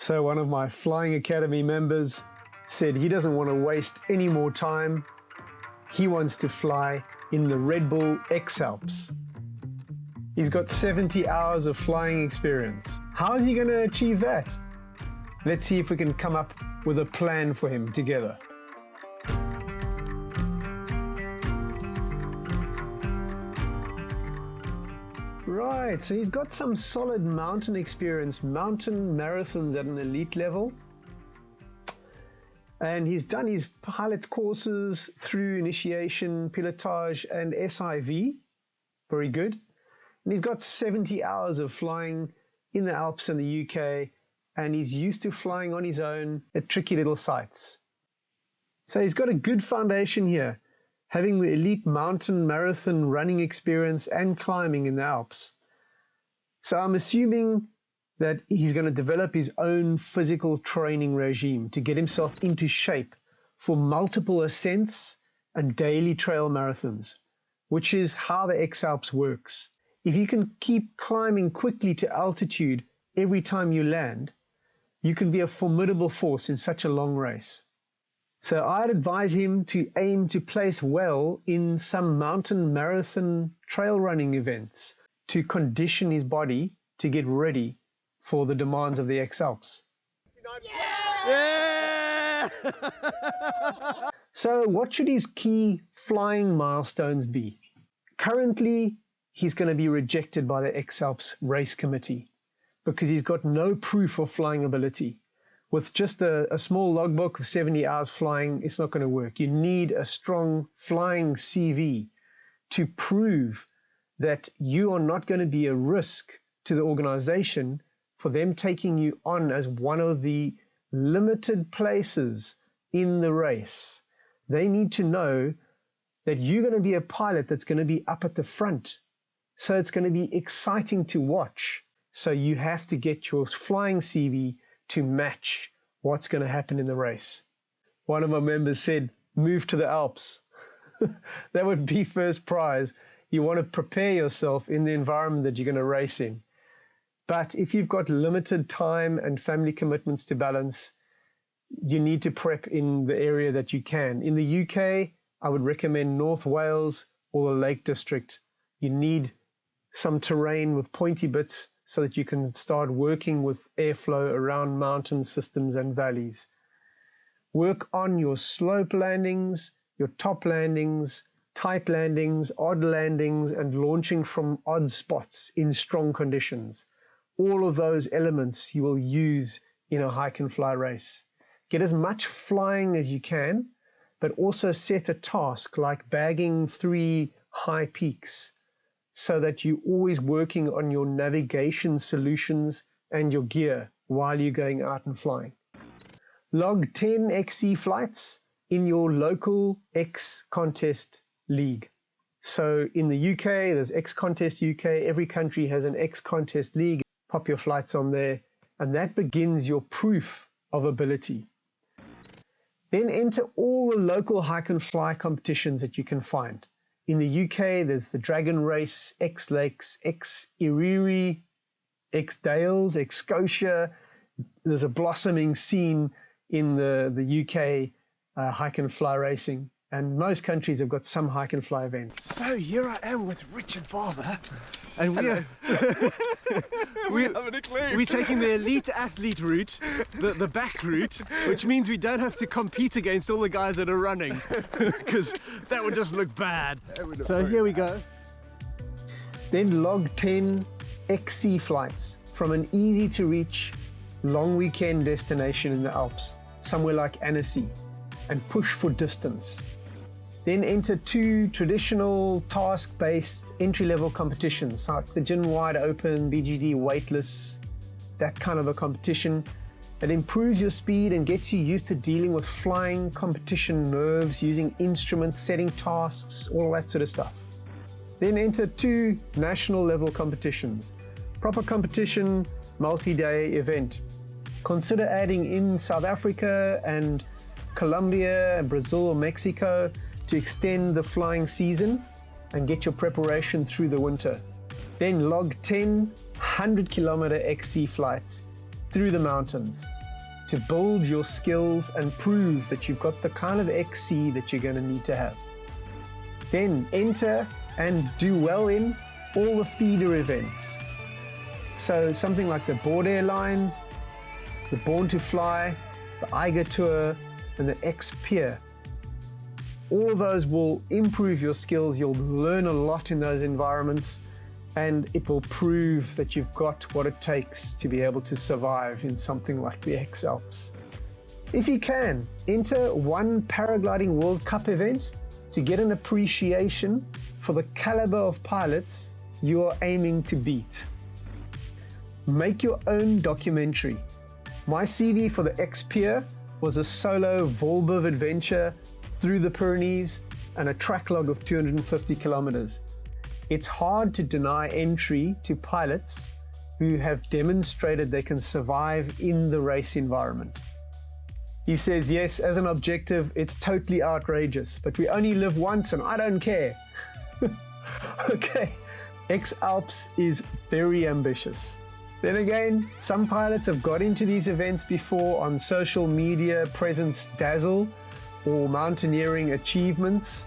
So one of my Flying Academy members said he doesn't want to waste any more time. He wants to fly in the RedBull X-ALPS. He's got 70 hours of flying experience. How is he going to achieve that? Let's see if we can come up with a plan for him together. Right, so he's got some solid mountain experience, mountain marathons at an elite level. And he's done his pilot courses through initiation, pilotage, and SIV. Very good. And he's got 70 hours of flying in the Alps in the UK, and he's used to flying on his own at tricky little sites. So he's got a good foundation here, having the elite mountain marathon running experience and climbing in the Alps. So I'm assuming that he's going to develop his own physical training regime to get himself into shape for multiple ascents and daily trail marathons, which is how the X-ALPS works. If you can keep climbing quickly to altitude every time you land, you can be a formidable force in such a long race. So I'd advise him to aim to place well in some mountain marathon trail running events to condition his body to get ready for the demands of the X-ALPS. Yeah! So what should his key flying milestones be? Currently, he's going to be rejected by the X-ALPS race committee because he's got no proof of flying ability. With just a small logbook of 70 hours flying, it's not going to work. You need a strong flying CV to prove that you are not going to be a risk to the organization for them taking you on as one of the limited places in the race. They need to know that you're going to be a pilot that's going to be up at the front. So it's going to be exciting to watch. So you have to get your flying CV to match what's going to happen in the race. One of my members said, move to the Alps. That would be first prize. You want to prepare yourself in the environment that you're going to race in. But if you've got limited time and family commitments to balance, you need to prep in the area that you can. In the UK, I would recommend North Wales or the Lake District. You need some terrain with pointy bits so that you can start working with airflow around mountain systems and valleys. Work on your slope landings, your top landings, tight landings, odd landings, and launching from odd spots in strong conditions. All of those elements you will use in a hike and fly race. Get as much flying as you can, but also set a task like bagging 3 high peaks so that you're always working on your navigation solutions and your gear while you're going out and flying. Log 10 XC flights in your local XContest League. So in the UK, there's XContest UK. Every country has an XContest League. Pop your flights on there, and that begins your proof of ability. Then enter all the local hike and fly competitions that you can find. In the UK, there's the Dragon Race, X Lakes, X Erie, X Dales, X Scotia. There's a blossoming scene in the UK hike and fly racing. And most countries have got some hike and fly event. So here I am with Richard Barber, and we're taking the elite athlete route, the back route, which means we don't have to compete against all the guys that are running, because that would just look bad. So here we go. Then log 10 XC flights from an easy to reach long weekend destination in the Alps, somewhere like Annecy, and push for distance. Then enter 2 traditional task-based entry-level competitions like the Gin Wide Open, BGD Weightless, that kind of a competition that improves your speed and gets you used to dealing with flying competition nerves, using instruments, setting tasks, all that sort of stuff. Then enter 2 national level competitions, proper competition, multi-day event. Consider adding in South Africa and Colombia, Brazil, or Mexico to extend the flying season and get your preparation through the winter. Then log 10 100-kilometer XC flights through the mountains to build your skills and prove that you've got the kind of XC that you're going to need to have. Then enter and do well in all the feeder events. So something like the Board Airline, the Born to Fly, the AUDIIO Tour, and the X-Pier. All of those will improve your skills. You'll learn a lot in those environments, and it will prove that you've got what it takes to be able to survive in something like the X-ALPS. If you can, enter one Paragliding World Cup event to get an appreciation for the caliber of pilots you are aiming to beat. Make your own documentary. My CV for the X-Pier was a solo Volbiv adventure through the Pyrenees and a track log of 250 kilometers. It's hard to deny entry to pilots who have demonstrated they can survive in the race environment. He says, yes, as an objective, it's totally outrageous, but we only live once and I don't care. Okay, X-ALPS is very ambitious. Then again, some pilots have got into these events before on social media presence dazzle or mountaineering achievements.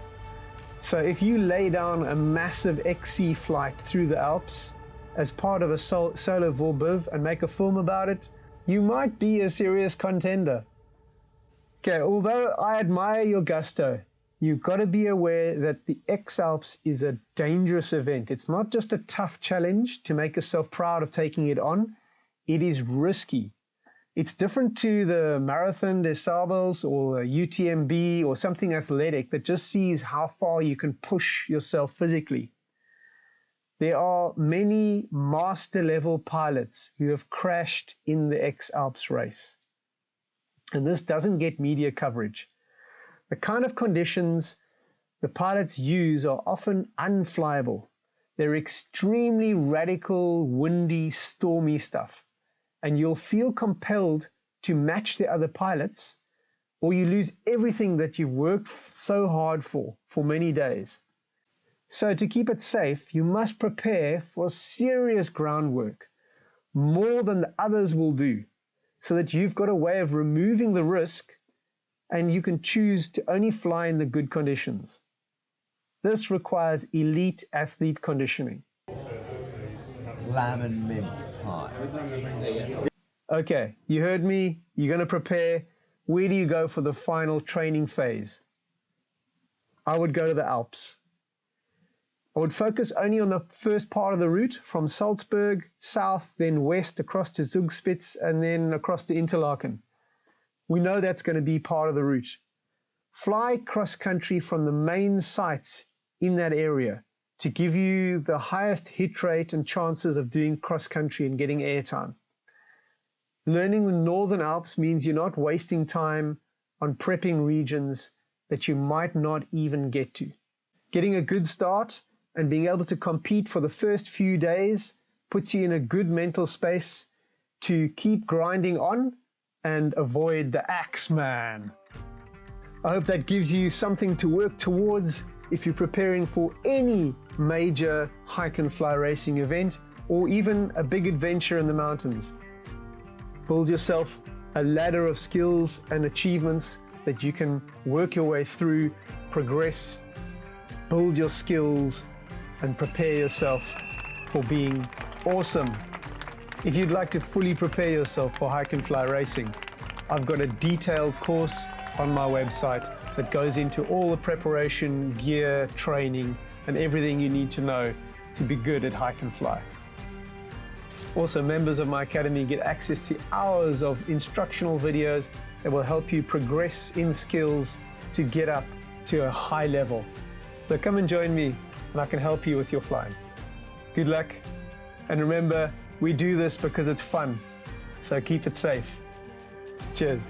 So if you lay down a massive XC flight through the Alps as part of a solo Volbiv and make a film about it, you might be a serious contender. Okay, although I admire your gusto, you've got to be aware that the X-ALPS is a dangerous event. It's not just a tough challenge to make yourself proud of taking it on, it is risky. It's different to the Marathon des Sables or UTMB or something athletic that just sees how far you can push yourself physically. There are many master level pilots who have crashed in the X-ALPS race. And this doesn't get media coverage. The kind of conditions the pilots use are often unflyable. They're extremely radical, windy, stormy stuff. And you'll feel compelled to match the other pilots, or you lose everything that you've worked so hard for many days. So to keep it safe, you must prepare for serious groundwork, more than the others will do, so that you've got a way of removing the risk and you can choose to only fly in the good conditions. This requires elite athlete conditioning. Lamb and mint pie. Okay, you heard me. You're going to prepare. Where do you go for the final training phase? I would go to the Alps. I would focus only on the first part of the route from Salzburg, south, then west across to Zugspitze, and then across to Interlaken. We know that's going to be part of the route. Fly cross-country from the main sites in that area to give you the highest hit rate and chances of doing cross-country and getting airtime. Learning the Northern Alps means you're not wasting time on prepping regions that you might not even get to. Getting a good start and being able to compete for the first few days puts you in a good mental space to keep grinding on and avoid the Axeman. I hope that gives you something to work towards if you're preparing for any major hike and fly racing event or even a big adventure in the mountains. Build yourself a ladder of skills and achievements that you can work your way through, progress, build your skills, and prepare yourself for being awesome. If you'd like to fully prepare yourself for hike and fly racing, I've got a detailed course on my website that goes into all the preparation, gear, training, and everything you need to know to be good at hike and fly. Also, members of my academy get access to hours of instructional videos that will help you progress in skills to get up to a high level. So come and join me and I can help you with your flying. Good luck, and remember, we do this because it's fun, so keep it safe. Cheers.